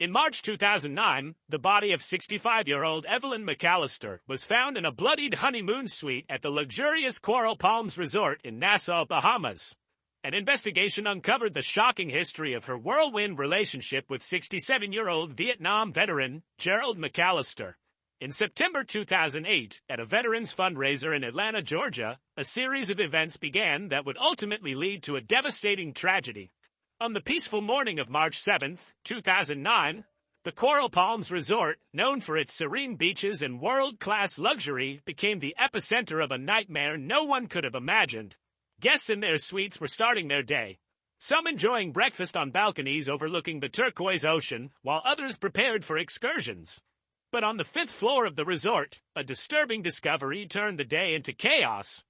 In March 2009, the body of 65-year-old Evelyn McAllister was found in a bloodied honeymoon suite at the luxurious Coral Palms Resort in Nassau, Bahamas. An investigation uncovered the shocking history of her whirlwind relationship with 67-year-old Vietnam veteran Gerald McAllister. In September 2008, at a veterans fundraiser in Atlanta, Georgia, a series of events began that would ultimately lead to a devastating tragedy. On the peaceful morning of March 7, 2009, the Coral Palms Resort, known for its serene beaches and world-class luxury, became the epicenter of a nightmare no one could have imagined. Guests in their suites were starting their day, some enjoying breakfast on balconies overlooking the turquoise ocean, while others prepared for excursions. But on the fifth floor of the resort, a disturbing discovery turned the day into chaos.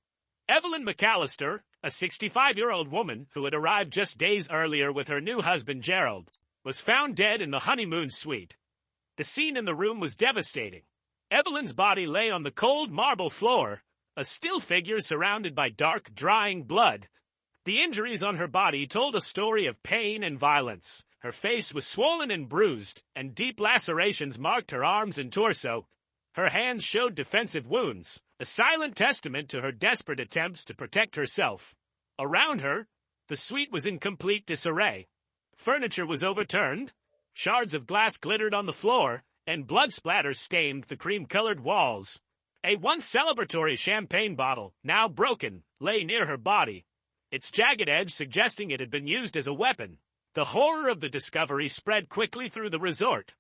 Evelyn McAllister, a 65-year-old woman who had arrived just days earlier with her new husband Gerald, was found dead in the honeymoon suite. The scene in the room was devastating. Evelyn's body lay on the cold marble floor, a still figure surrounded by dark, drying blood. The injuries on her body told a story of pain and violence. Her face was swollen and bruised, and deep lacerations marked her arms and torso. Her hands showed defensive wounds, a silent testament to her desperate attempts to protect herself. Around her, the suite was in complete disarray. Furniture was overturned, shards of glass glittered on the floor, and blood splatters stained the cream-colored walls. A once celebratory champagne bottle, now broken, lay near her body, its jagged edge suggesting it had been used as a weapon. The horror of the discovery spread quickly through the resort.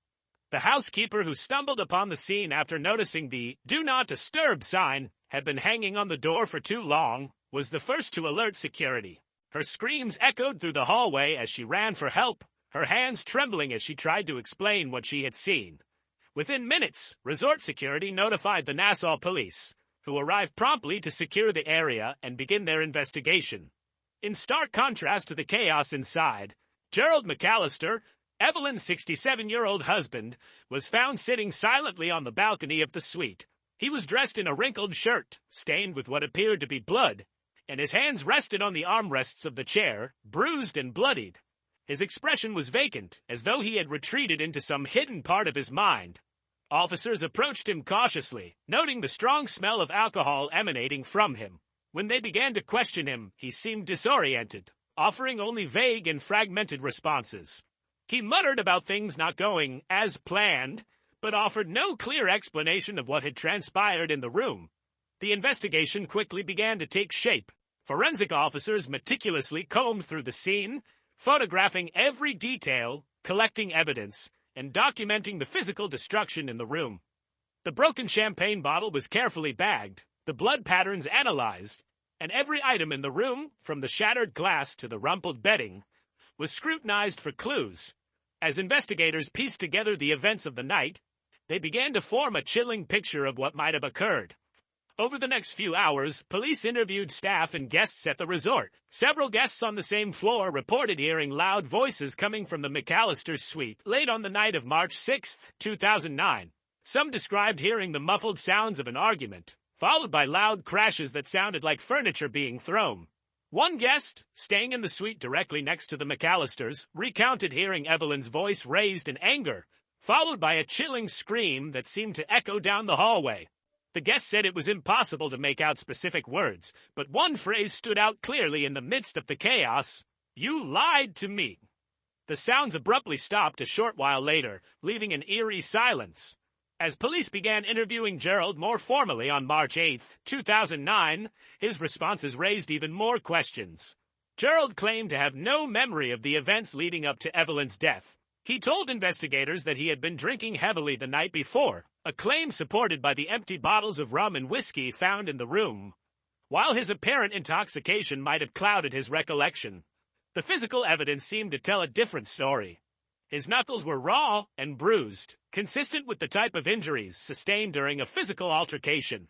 The housekeeper who stumbled upon the scene after noticing the "Do Not Disturb" sign had been hanging on the door for too long was the first to alert security. Her screams echoed through the hallway as she ran for help, her hands trembling as she tried to explain what she had seen. Within minutes, resort security notified the Nassau police, who arrived promptly to secure the area and begin their investigation. In stark contrast to the chaos inside, Gerald McAllister, Evelyn's 67-year-old husband, was found sitting silently on the balcony of the suite. He was dressed in a wrinkled shirt, stained with what appeared to be blood, and his hands rested on the armrests of the chair, bruised and bloodied. His expression was vacant, as though he had retreated into some hidden part of his mind. Officers approached him cautiously, noting the strong smell of alcohol emanating from him. When they began to question him, he seemed disoriented, offering only vague and fragmented responses. He muttered about things not going as planned, but offered no clear explanation of what had transpired in the room. The investigation quickly began to take shape. Forensic officers meticulously combed through the scene, photographing every detail, collecting evidence, and documenting the physical destruction in the room. The broken champagne bottle was carefully bagged, the blood patterns analyzed, and every item in the room, from the shattered glass to the rumpled bedding, was scrutinized for clues. As investigators pieced together the events of the night, they began to form a chilling picture of what might have occurred. Over the next few hours, police interviewed staff and guests at the resort. Several guests on the same floor reported hearing loud voices coming from the McAllister suite late on the night of March 6, 2009. Some described hearing the muffled sounds of an argument, followed by loud crashes that sounded like furniture being thrown. One guest, staying in the suite directly next to the McAllisters, recounted hearing Evelyn's voice raised in anger, followed by a chilling scream that seemed to echo down the hallway. The guest said it was impossible to make out specific words, but one phrase stood out clearly in the midst of the chaos: "You lied to me." The sounds abruptly stopped a short while later, leaving an eerie silence. As police began interviewing Gerald more formally on March 8, 2009, his responses raised even more questions. Gerald claimed to have no memory of the events leading up to Evelyn's death. He told investigators that he had been drinking heavily the night before, a claim supported by the empty bottles of rum and whiskey found in the room. While his apparent intoxication might have clouded his recollection, the physical evidence seemed to tell a different story. His knuckles were raw and bruised, consistent with the type of injuries sustained during a physical altercation.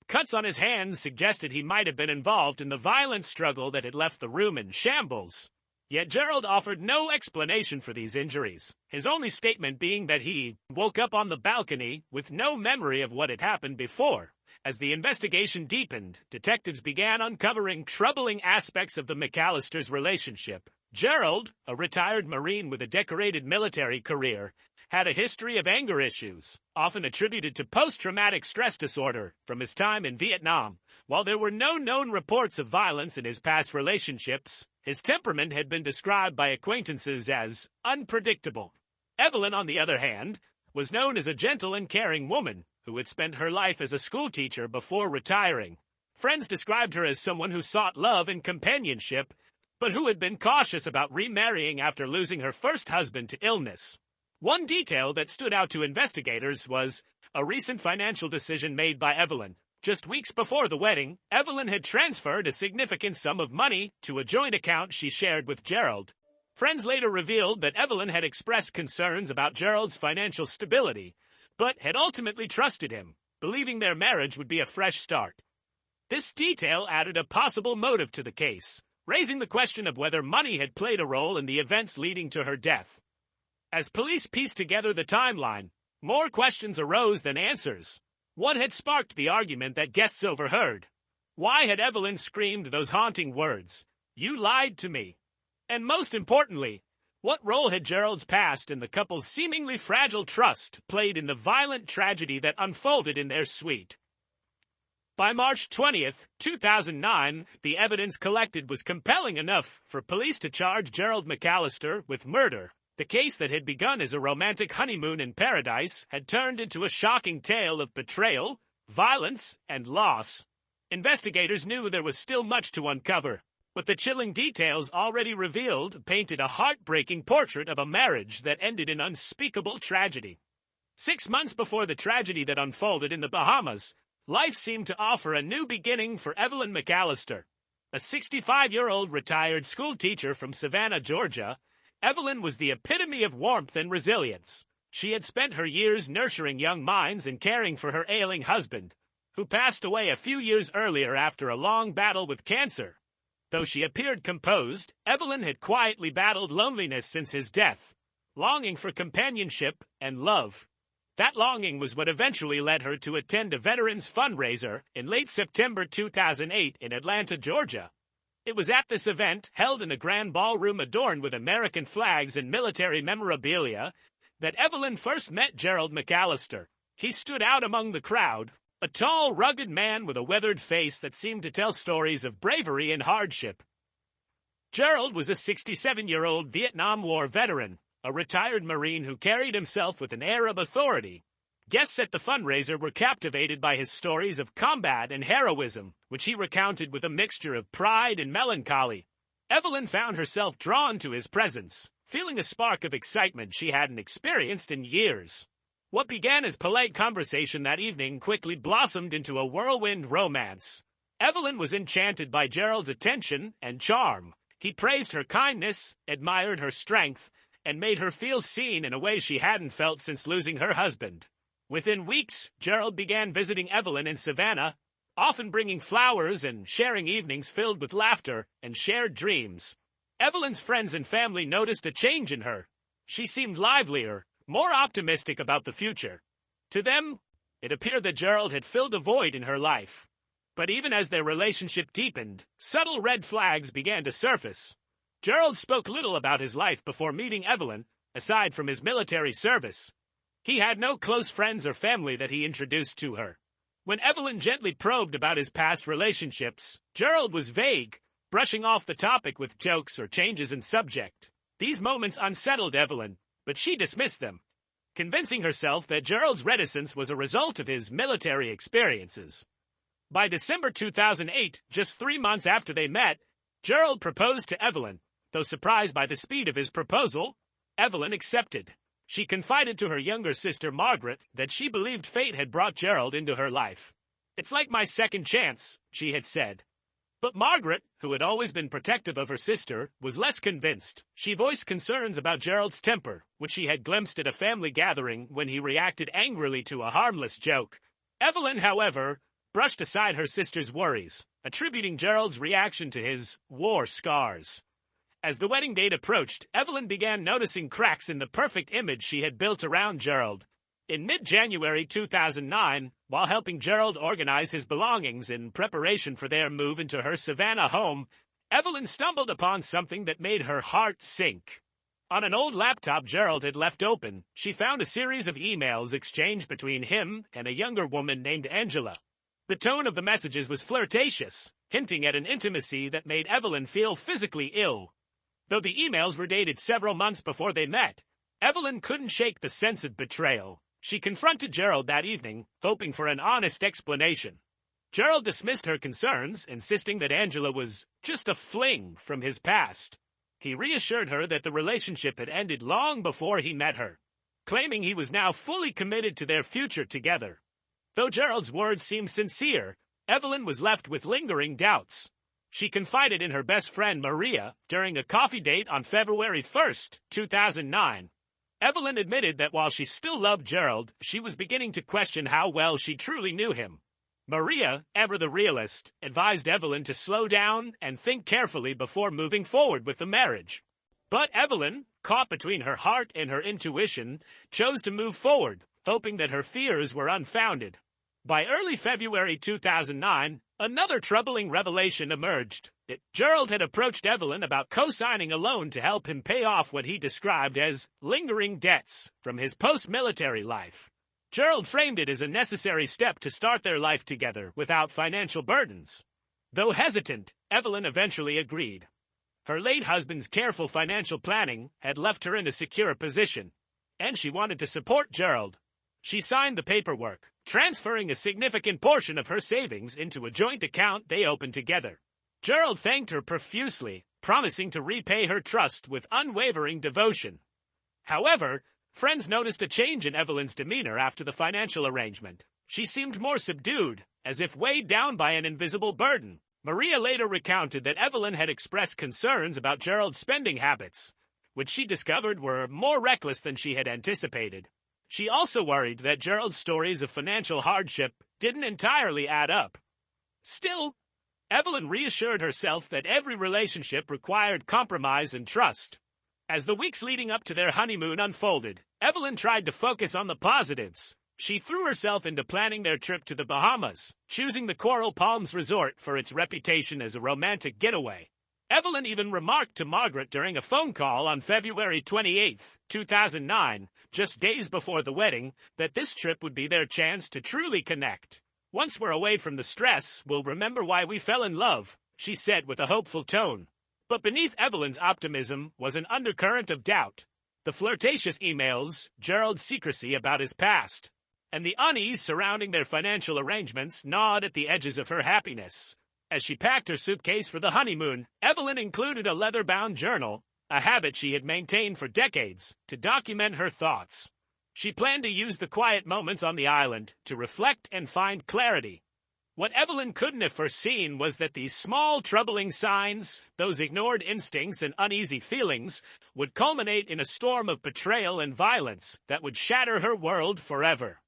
Cuts on his hands suggested he might have been involved in the violent struggle that had left the room in shambles. Yet Gerald offered no explanation for these injuries, his only statement being that he woke up on the balcony with no memory of what had happened before. As the investigation deepened, detectives began uncovering troubling aspects of the McAllisters' relationship. Gerald, a retired Marine with a decorated military career, had a history of anger issues, often attributed to post-traumatic stress disorder from his time in Vietnam. While there were no known reports of violence in his past relationships, his temperament had been described by acquaintances as unpredictable. Evelyn, on the other hand, was known as a gentle and caring woman who had spent her life as a schoolteacher before retiring. Friends described her as someone who sought love and companionship, but who had been cautious about remarrying after losing her first husband to illness. One detail that stood out to investigators was a recent financial decision made by Evelyn. Just weeks before the wedding, Evelyn had transferred a significant sum of money to a joint account she shared with Gerald. Friends later revealed that Evelyn had expressed concerns about Gerald's financial stability, but had ultimately trusted him, believing their marriage would be a fresh start. This detail added a possible motive to the case, raising the question of whether money had played a role in the events leading to her death. As police pieced together the timeline, more questions arose than answers. One had sparked the argument that guests overheard. Why had Evelyn screamed those haunting words, "You lied to me"? And most importantly, what role had Gerald's past and the couple's seemingly fragile trust played in the violent tragedy that unfolded in their suite? By March 20th, 2009, the evidence collected was compelling enough for police to charge Gerald McAllister with murder. The case that had begun as a romantic honeymoon in paradise had turned into a shocking tale of betrayal, violence, and loss. Investigators knew there was still much to uncover, but the chilling details already revealed painted a heartbreaking portrait of a marriage that ended in unspeakable tragedy. 6 months before the tragedy that unfolded in the Bahamas, life seemed to offer a new beginning for Evelyn McAllister. A 65-year-old retired schoolteacher from Savannah, Georgia, Evelyn was the epitome of warmth and resilience. She had spent her years nurturing young minds and caring for her ailing husband, who passed away a few years earlier after a long battle with cancer. Though she appeared composed, Evelyn had quietly battled loneliness since his death, longing for companionship and love. That longing was what eventually led her to attend a veterans fundraiser in late September 2008 in Atlanta, Georgia. It was at this event, held in a grand ballroom adorned with American flags and military memorabilia, that Evelyn first met Gerald McAllister. He stood out among the crowd, a tall, rugged man with a weathered face that seemed to tell stories of bravery and hardship. Gerald was a 67-year-old Vietnam War veteran, a retired Marine who carried himself with an air of authority. Guests at the fundraiser were captivated by his stories of combat and heroism, which he recounted with a mixture of pride and melancholy. Evelyn found herself drawn to his presence, feeling a spark of excitement she hadn't experienced in years. What began as polite conversation that evening quickly blossomed into a whirlwind romance. Evelyn was enchanted by Gerald's attention and charm. He praised her kindness, admired her strength, and made her feel seen in a way she hadn't felt since losing her husband. Within weeks, Gerald began visiting Evelyn in Savannah, often bringing flowers and sharing evenings filled with laughter and shared dreams. Evelyn's friends and family noticed a change in her. She seemed livelier, more optimistic about the future. To them, it appeared that Gerald had filled a void in her life. But even as their relationship deepened, subtle red flags began to surface. Gerald spoke little about his life before meeting Evelyn, aside from his military service. He had no close friends or family that he introduced to her. When Evelyn gently probed about his past relationships, Gerald was vague, brushing off the topic with jokes or changes in subject. These moments unsettled Evelyn, but she dismissed them, convincing herself that Gerald's reticence was a result of his military experiences. By December 2008, just 3 months after they met, Gerald proposed to Evelyn. Though surprised by the speed of his proposal, Evelyn accepted. She confided to her younger sister Margaret that she believed fate had brought Gerald into her life. "It's like my second chance," she had said. But Margaret, who had always been protective of her sister, was less convinced. She voiced concerns about Gerald's temper, which she had glimpsed at a family gathering when he reacted angrily to a harmless joke. Evelyn, however, brushed aside her sister's worries, attributing Gerald's reaction to his war scars. As the wedding date approached, Evelyn began noticing cracks in the perfect image she had built around Gerald. In mid-January 2009, while helping Gerald organize his belongings in preparation for their move into her Savannah home, Evelyn stumbled upon something that made her heart sink. On an old laptop Gerald had left open, she found a series of emails exchanged between him and a younger woman named Angela. The tone of the messages was flirtatious, hinting at an intimacy that made Evelyn feel physically ill. Though the emails were dated several months before they met, Evelyn couldn't shake the sense of betrayal. She confronted Gerald that evening, hoping for an honest explanation. Gerald dismissed her concerns, insisting that Angela was just a fling from his past. He reassured her that the relationship had ended long before he met her, claiming he was now fully committed to their future together. Though Gerald's words seemed sincere, Evelyn was left with lingering doubts. She confided in her best friend Maria during a coffee date on February 1, 2009. Evelyn admitted that while she still loved Gerald, she was beginning to question how well she truly knew him. Maria, ever the realist, advised Evelyn to slow down and think carefully before moving forward with the marriage. But Evelyn, caught between her heart and her intuition, chose to move forward, hoping that her fears were unfounded. By early February 2009, another troubling revelation emerged. Gerald had approached Evelyn about co-signing a loan to help him pay off what he described as lingering debts from his post-military life. Gerald framed it as a necessary step to start their life together without financial burdens. Though hesitant, Evelyn eventually agreed. Her late husband's careful financial planning had left her in a secure position, and she wanted to support Gerald. She signed the paperwork, transferring a significant portion of her savings into a joint account they opened together. Gerald thanked her profusely, promising to repay her trust with unwavering devotion. However, friends noticed a change in Evelyn's demeanor after the financial arrangement. She seemed more subdued, as if weighed down by an invisible burden. Maria later recounted that Evelyn had expressed concerns about Gerald's spending habits, which she discovered were more reckless than she had anticipated. She also worried that Gerald's stories of financial hardship didn't entirely add up. Still, Evelyn reassured herself that every relationship required compromise and trust. As the weeks leading up to their honeymoon unfolded, Evelyn tried to focus on the positives. She threw herself into planning their trip to the Bahamas, choosing the Coral Palms Resort for its reputation as a romantic getaway. Evelyn even remarked to Margaret during a phone call on February 28, 2009, just days before the wedding, that this trip would be their chance to truly connect. "Once we're away from the stress, we'll remember why we fell in love," she said with a hopeful tone. But beneath Evelyn's optimism was an undercurrent of doubt. The flirtatious emails, Gerald's secrecy about his past, and the unease surrounding their financial arrangements gnawed at the edges of her happiness. As she packed her suitcase for the honeymoon, Evelyn included a leather-bound journal, a habit she had maintained for decades, to document her thoughts. She planned to use the quiet moments on the island to reflect and find clarity. What Evelyn couldn't have foreseen was that these small, troubling signs, those ignored instincts and uneasy feelings, would culminate in a storm of betrayal and violence that would shatter her world forever.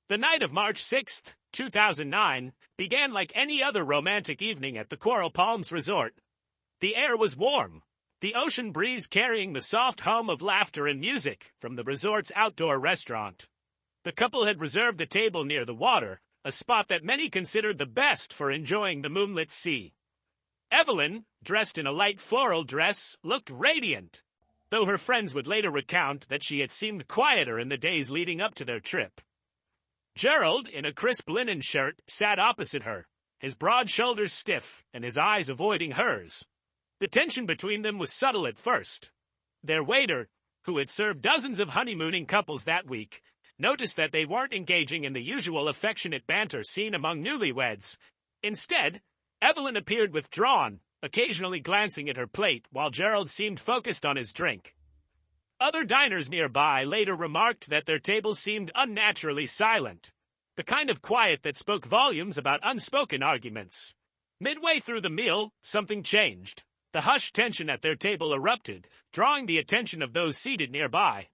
The night of March 6, 2009, began like any other romantic evening at the Coral Palms Resort. The air was warm, the ocean breeze carrying the soft hum of laughter and music from the resort's outdoor restaurant. The couple had reserved a table near the water, a spot that many considered the best for enjoying the moonlit sea. Evelyn, dressed in a light floral dress, looked radiant, though her friends would later recount that she had seemed quieter in the days leading up to their trip. Gerald, in a crisp linen shirt, sat opposite her, his broad shoulders stiff and his eyes avoiding hers. The tension between them was subtle at first. Their waiter, who had served dozens of honeymooning couples that week, noticed that they weren't engaging in the usual affectionate banter seen among newlyweds. Instead, Evelyn appeared withdrawn, occasionally glancing at her plate while Gerald seemed focused on his drink. Other diners nearby later remarked that their tables seemed unnaturally silent, the kind of quiet that spoke volumes about unspoken arguments. Midway through the meal, something changed. The hushed tension at their table erupted, drawing the attention of those seated nearby.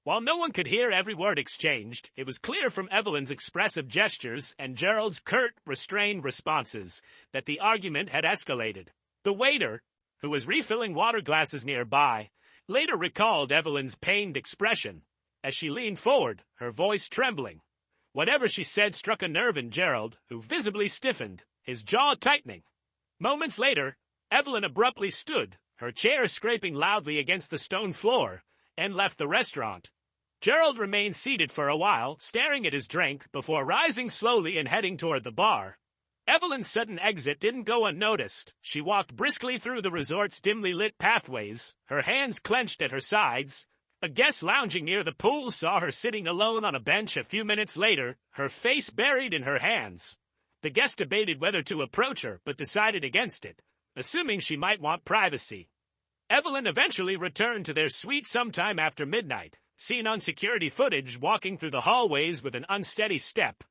While no one could hear every word exchanged, it was clear from Evelyn's expressive gestures and Gerald's curt, restrained responses that the argument had escalated. The waiter, who was refilling water glasses nearby, later recalled Evelyn's pained expression as she leaned forward, her voice trembling. Whatever she said struck a nerve in Gerald, who visibly stiffened, his jaw tightening. Moments later, Evelyn abruptly stood, her chair scraping loudly against the stone floor, and left the restaurant. Gerald remained seated for a while, staring at his drink, before rising slowly and heading toward the bar. Evelyn's sudden exit didn't go unnoticed. She walked briskly through the resort's dimly lit pathways, her hands clenched at her sides. A guest lounging near the pool saw her sitting alone on a bench a few minutes later, her face buried in her hands. The guest debated whether to approach her, but decided against it, assuming she might want privacy. Evelyn eventually returned to their suite sometime after midnight, seen on security footage walking through the hallways with an unsteady step.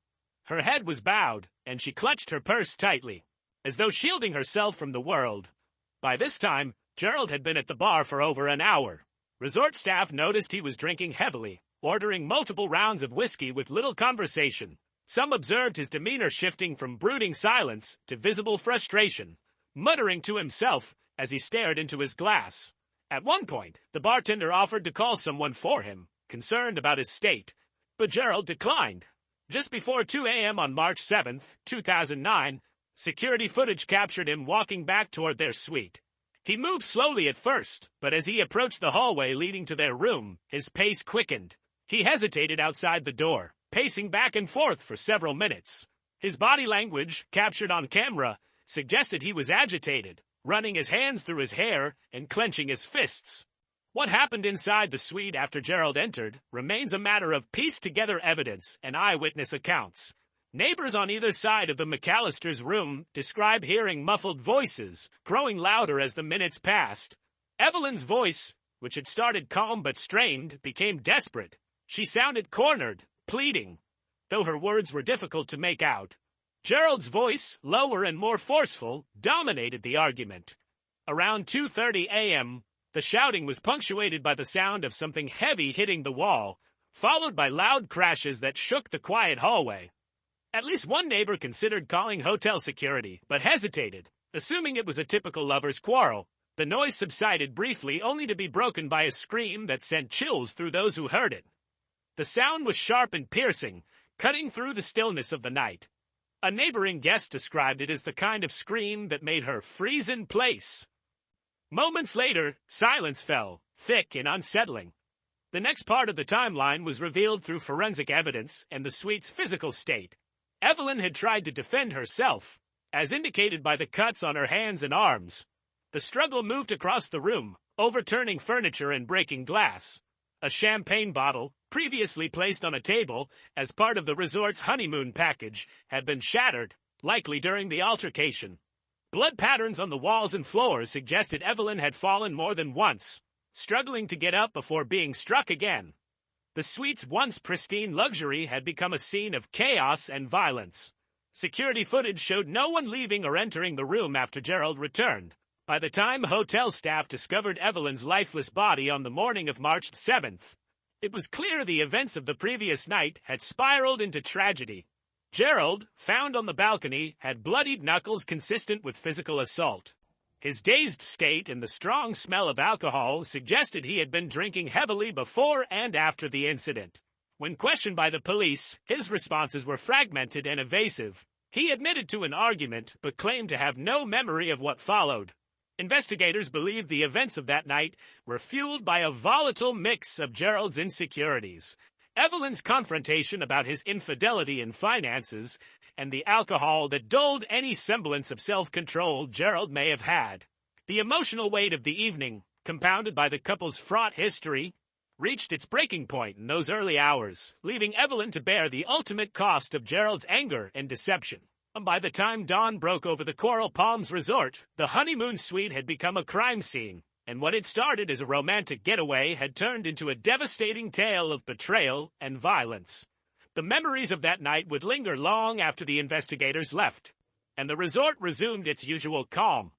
Her head was bowed, and she clutched her purse tightly, as though shielding herself from the world. By this time, Gerald had been at the bar for over an hour. Resort staff noticed he was drinking heavily, ordering multiple rounds of whiskey with little conversation. Some observed his demeanor shifting from brooding silence to visible frustration, muttering to himself as he stared into his glass. At one point, the bartender offered to call someone for him, concerned about his state, but Gerald declined. Just before 2 a.m. on March 7, 2009, security footage captured him walking back toward their suite. He moved slowly at first, but as he approached the hallway leading to their room, his pace quickened. He hesitated outside the door, pacing back and forth for several minutes. His body language, captured on camera, suggested he was agitated, running his hands through his hair and clenching his fists. What happened inside the suite after Gerald entered remains a matter of pieced-together evidence and eyewitness accounts. Neighbors on either side of the McAllisters' room describe hearing muffled voices, growing louder as the minutes passed. Evelyn's voice, which had started calm but strained, became desperate. She sounded cornered, pleading, though her words were difficult to make out. Gerald's voice, lower and more forceful, dominated the argument. Around 2:30 a.m., the shouting was punctuated by the sound of something heavy hitting the wall, followed by loud crashes that shook the quiet hallway. At least one neighbor considered calling hotel security, but hesitated, assuming it was a typical lover's quarrel. The noise subsided briefly, only to be broken by a scream that sent chills through those who heard it. The sound was sharp and piercing, cutting through the stillness of the night. A neighboring guest described it as the kind of scream that made her freeze in place. Moments later, silence fell, thick and unsettling. The next part of the timeline was revealed through forensic evidence and the suite's physical state. Evelyn had tried to defend herself, as indicated by the cuts on her hands and arms. The struggle moved across the room, overturning furniture and breaking glass. A champagne bottle, previously placed on a table as part of the resort's honeymoon package, had been shattered, likely during the altercation. Blood patterns on the walls and floor suggested Evelyn had fallen more than once, struggling to get up before being struck again. The suite's once pristine luxury had become a scene of chaos and violence. Security footage showed no one leaving or entering the room after Gerald returned. By the time hotel staff discovered Evelyn's lifeless body on the morning of March 7th, it was clear the events of the previous night had spiraled into tragedy. Gerald, found on the balcony, had bloodied knuckles consistent with physical assault. His dazed state and the strong smell of alcohol suggested he had been drinking heavily before and after the incident. When questioned by the police, his responses were fragmented and evasive. He admitted to an argument, but claimed to have no memory of what followed. Investigators believe the events of that night were fueled by a volatile mix of Gerald's insecurities, Evelyn's confrontation about his infidelity in finances, and the alcohol that dulled any semblance of self-control Gerald may have had. The emotional weight of the evening, compounded by the couple's fraught history, reached its breaking point in those early hours, leaving Evelyn to bear the ultimate cost of Gerald's anger and deception. By the time dawn broke over the Coral Palms Resort, the honeymoon suite had become a crime scene, and what had started as a romantic getaway had turned into a devastating tale of betrayal and violence. The memories of that night would linger long after the investigators left, and the resort resumed its usual calm,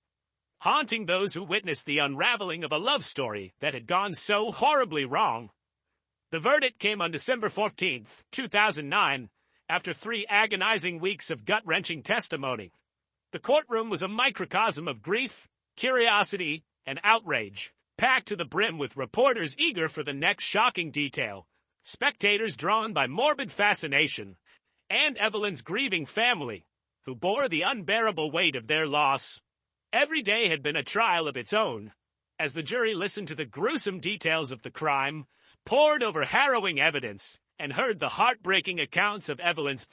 haunting those who witnessed the unraveling of a love story that had gone so horribly wrong. The verdict came on December 14, 2009, after 3 agonizing weeks of gut-wrenching testimony. The courtroom was a microcosm of grief, curiosity, and outrage, packed to the brim with reporters eager for the next shocking detail, spectators drawn by morbid fascination, and Evelyn's grieving family, who bore the unbearable weight of their loss. Every day had been a trial of its own, as the jury listened to the gruesome details of the crime, pored over harrowing evidence, and heard the heartbreaking accounts of Evelyn's